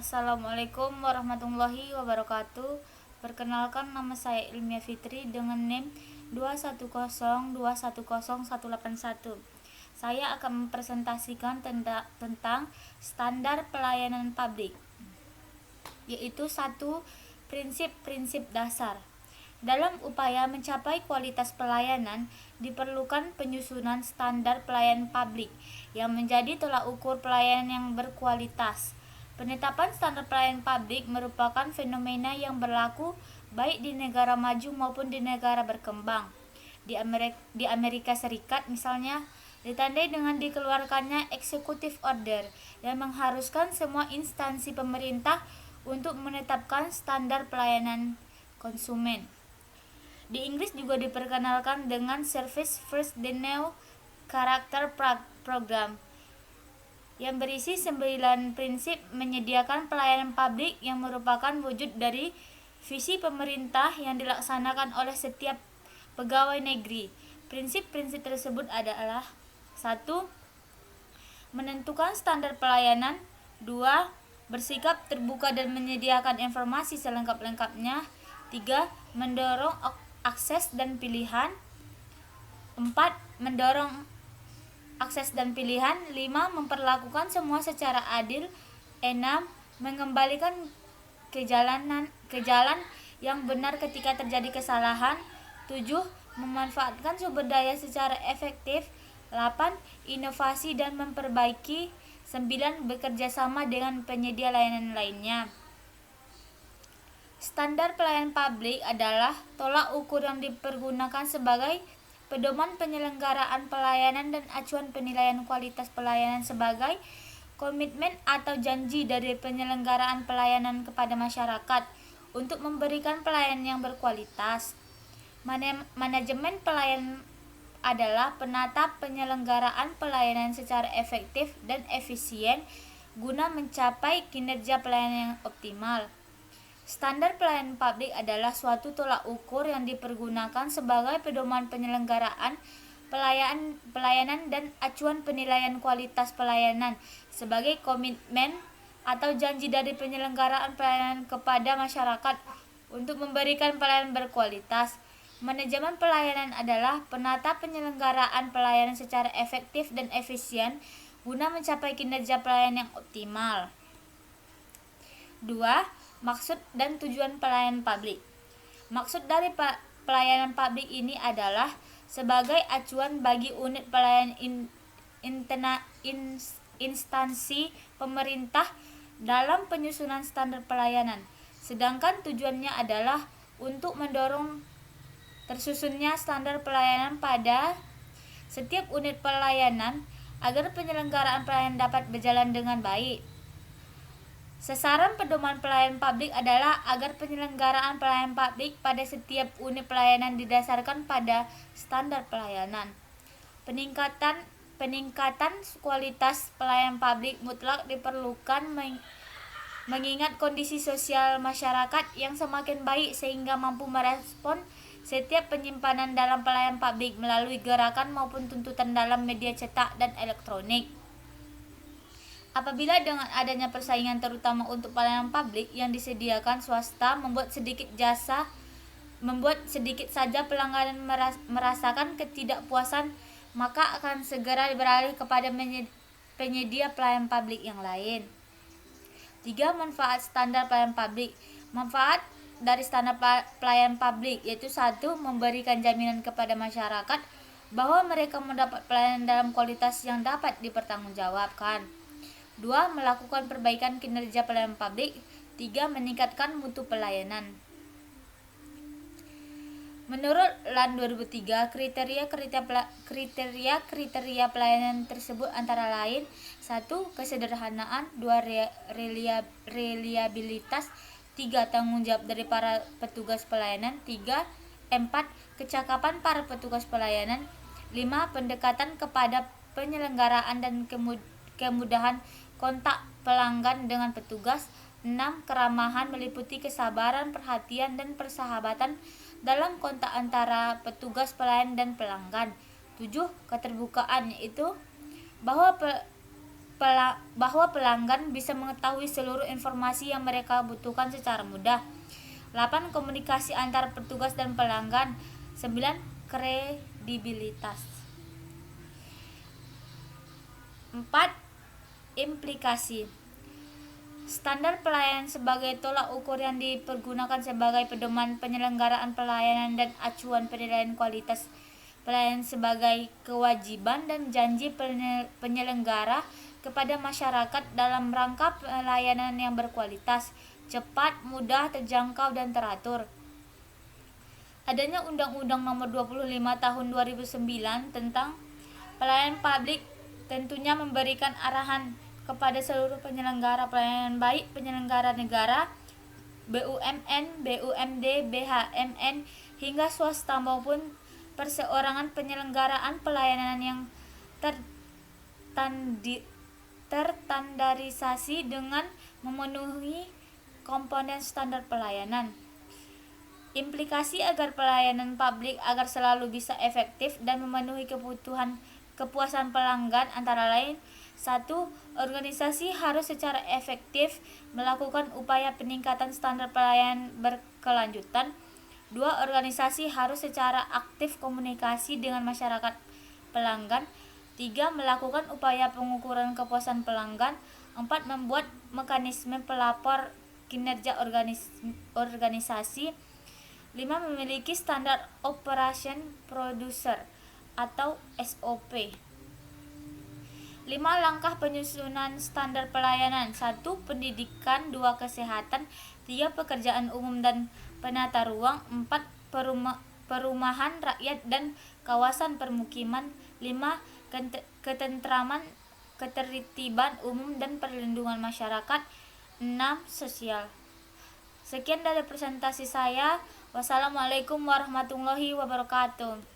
Assalamualaikum warahmatullahi wabarakatuh. Perkenalkan, nama saya Ilmia Fitri dengan NIM 210210181. Saya akan mempresentasikan tentang standar pelayanan publik, yaitu satu prinsip-prinsip dasar. Dalam upaya mencapai kualitas pelayanan, diperlukan penyusunan standar pelayanan publik yang menjadi tolak ukur pelayanan yang berkualitas. Penetapan standar pelayanan publik merupakan fenomena yang berlaku baik di negara maju maupun di negara berkembang. Di Amerika Serikat misalnya, ditandai dengan dikeluarkannya Executive Order yang mengharuskan semua instansi pemerintah untuk menetapkan standar pelayanan konsumen. Di Inggris juga diperkenalkan dengan Service First Denial Character Program yang berisi 9 prinsip menyediakan pelayanan publik yang merupakan wujud dari visi pemerintah yang dilaksanakan oleh setiap pegawai negeri. Prinsip-prinsip tersebut adalah: 1. Menentukan standar pelayanan. 2. Bersikap terbuka dan menyediakan informasi selengkap-lengkapnya. 3. Mendorong akses dan pilihan. 4. Mendorong akses dan pilihan. 5. Memperlakukan semua secara adil. 6. Mengembalikan ke jalan yang benar ketika terjadi kesalahan. 7. Memanfaatkan sumber daya secara efektif. 8. Inovasi dan memperbaiki. 9. Bekerja sama dengan penyedia layanan lainnya. Standar pelayanan publik adalah tolak ukur yang dipergunakan sebagai pedoman penyelenggaraan pelayanan dan acuan penilaian kualitas pelayanan sebagai komitmen atau janji dari penyelenggaraan pelayanan kepada masyarakat untuk memberikan pelayanan yang berkualitas. Manajemen pelayanan adalah penata penyelenggaraan pelayanan secara efektif dan efisien guna mencapai kinerja pelayanan yang optimal. Standar pelayanan publik adalah suatu tolak ukur yang dipergunakan sebagai pedoman penyelenggaraan pelayanan dan acuan penilaian kualitas pelayanan sebagai komitmen atau janji dari penyelenggaraan pelayanan kepada masyarakat untuk memberikan pelayanan berkualitas. Manajemen pelayanan adalah penata penyelenggaraan pelayanan secara efektif dan efisien guna mencapai kinerja pelayanan yang optimal. 2. Maksud dan tujuan pelayanan publik. Maksud dari pelayanan publik ini adalah sebagai acuan bagi unit pelayanan instansi pemerintah dalam penyusunan standar pelayanan. Sedangkan tujuannya adalah untuk mendorong tersusunnya standar pelayanan pada setiap unit pelayanan agar penyelenggaraan pelayanan dapat berjalan dengan baik. Sasaran pedoman pelayanan publik adalah agar penyelenggaraan pelayanan publik pada setiap unit pelayanan didasarkan pada standar pelayanan. Peningkatan kualitas pelayanan publik mutlak diperlukan mengingat kondisi sosial masyarakat yang semakin baik sehingga mampu merespon setiap penyimpanan dalam pelayanan publik melalui gerakan maupun tuntutan dalam media cetak dan elektronik. Apabila dengan adanya persaingan terutama untuk pelayanan publik yang disediakan swasta membuat sedikit saja pelanggan merasakan ketidakpuasan, maka akan segera beralih kepada penyedia pelayanan publik yang lain. 3. Manfaat standar pelayanan publik. Manfaat dari standar pelayanan publik yaitu: 1. Memberikan jaminan kepada masyarakat bahwa mereka mendapat pelayanan dalam kualitas yang dapat dipertanggungjawabkan. 2. Melakukan perbaikan kinerja pelayanan publik. 3. Meningkatkan mutu pelayanan. Menurut LAN 2003, kriteria pelayanan tersebut antara lain: 1. Kesederhanaan. 2. Reliabilitas. 3. Tanggung jawab dari para petugas pelayanan. 4. Kecakapan para petugas pelayanan. 5. Pendekatan kepada penyelenggaraan dan kemudahan kontak pelanggan dengan petugas. 6. Keramahan meliputi kesabaran, perhatian, dan persahabatan dalam kontak antara petugas pelayanan dan pelanggan. 7. Keterbukaan, yaitu bahwa bahwa pelanggan bisa mengetahui seluruh informasi yang mereka butuhkan secara mudah. 8. Komunikasi antara petugas dan pelanggan. 9. Kredibilitas. 4. Implikasi. Standar pelayanan sebagai tolak ukur yang dipergunakan sebagai pedoman penyelenggaraan pelayanan dan acuan penilaian kualitas pelayanan sebagai kewajiban dan janji penyelenggara kepada masyarakat dalam rangka pelayanan yang berkualitas, cepat, mudah, terjangkau, dan teratur. Adanya Undang-Undang Nomor 25 Tahun 2009 tentang pelayanan publik tentunya memberikan arahan kepada seluruh penyelenggara pelayanan, baik penyelenggara negara, BUMN, BUMD, BHMN, hingga swasta maupun perseorangan penyelenggaraan pelayanan yang terstandarisasi dengan memenuhi komponen standar pelayanan. Implikasi agar pelayanan publik agar selalu bisa efektif dan memenuhi kepuasan pelanggan antara lain: 1. Organisasi harus secara efektif melakukan upaya peningkatan standar pelayanan berkelanjutan. 2. Organisasi harus secara aktif komunikasi dengan masyarakat pelanggan. 3. Melakukan upaya pengukuran kepuasan pelanggan. 4. Membuat mekanisme pelapor kinerja organisasi. 5. Memiliki standar operation procedure atau SOP. 5 langkah penyusunan standar pelayanan. 1. Pendidikan. 2. Kesehatan. 3. Pekerjaan umum dan penata ruang. 4. Perumahan rakyat dan kawasan permukiman. 5. Ketentraman, ketertiban umum dan perlindungan masyarakat. 6. Sosial. Sekian dari presentasi saya. Wassalamualaikum warahmatullahi wabarakatuh.